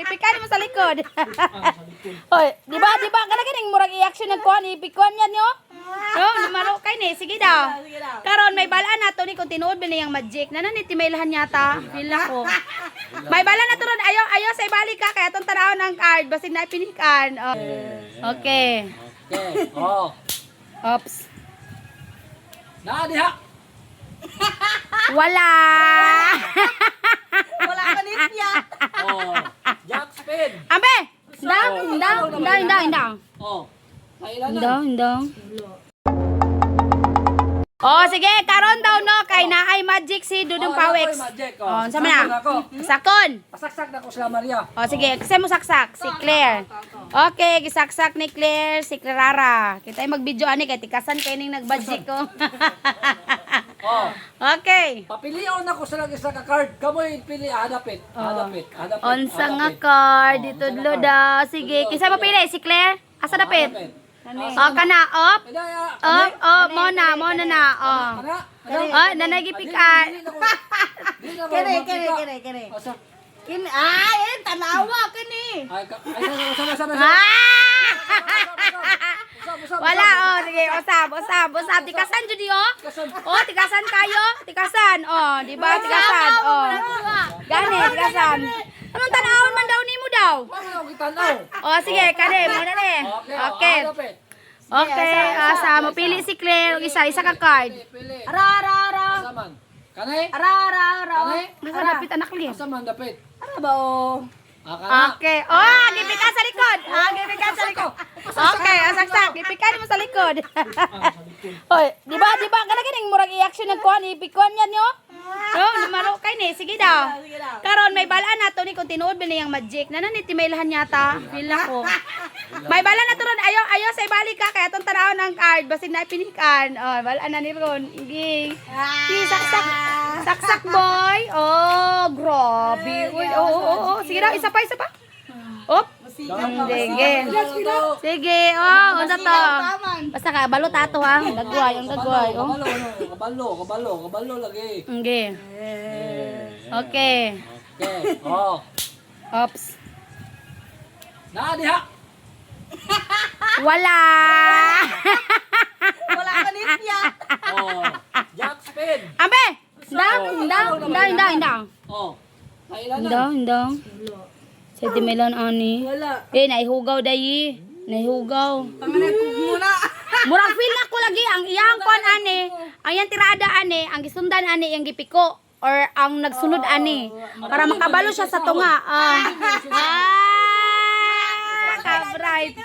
gipikan mo sa likod. Hoy, di ba kana kining murag i-action nagkuan ipikuan yan yo. No, namaro kay ni, sige daw. Karon may balaan nato ni kung tinuod ba niyang magic. Nanan ni timaylahan yata. Feel ko. May bala na to ron. Ayo sa ibalik ka kay atong tanawon ang card basig na pinikan. Oh. Okay. Okay. Oh. Oops. Na diha. Wala. Wala ka niya. Oh. Jack spin. Ambe. Indang. Oh. Kailan? Indang. Oh, sige, karon daw no kay naay magic si Dudong Pawex. Oh, sa man na? Sakon. Pasaksak na ko sila Maria. Oh, sige, kasi mo saksak si Claire. Okay, gisaksak ni Claire si Clarara. Kita ay mag-video ani kay tikasan kay ning nag-magic ko. Oh. Okay. Papilion na ko sila isa ka card. Kamoy pili hadapit. Onsa nga card dito dlo daw. Sige, kinsa mapili si Claire? Asa dapit? Oh, kana op. Mo na. Oh. Oh, nanagipikan. Kere. Kini tanawa kini. Sama. Wala, oh, sige, usab. Tikasan jud oh. Oh, tikasan kayo. Tikasan. Oh, di ba tikasan? Oh. Gani, tikasan. Anong tanawon man daw nimo daw? Oh, sige, kani, muna ni. Okay. Okay, asa mo pili si Claire, isa ka card. Ara. Saman. Kanay? Ara. Nasa dapit anak li. Saman dapit. Ara ba o? Okay. Oh, gipikan sa likod. Gipikan sa likod. Okay, saksak. Gipikan mo sa likod. Hoy, di ba kana kining murag i-action nagkuan ipikuan yan yo. No, namaro kay ni, sige daw. Karon may balaan nato ni kung tinuod ba niyang magic. Nanan ni timaylahan yata. Feel ko. May bala na to ron. Ayo sa ibalik ka kay atong tanawon ang card basig na pinikan. Oh, balaan na ni ron. Iging. Saksak boy. Oh, grabe. Uy, oh. Sige daw, isa pa. Op. Sige. Oh, unsa to? Basta ka balot ato ha. Dagway. Oh. Kabalo lagi. Okay. Okay. Oh. Oops. Na diha. Wala. Wala ka niya. Oh. Jack spin. Ambe. Indang. Oh. Kailan? Indang. Sa timelan ani. Wala. Naihugaw dayi. Panganay ko muna. Murag feel na ko lagi ang iyang kon ani. Ang iyang tirada ani, ang gisundan ani, ang gipiko or ang nagsunod ani para makabalo siya sa tunga. Ka-bright.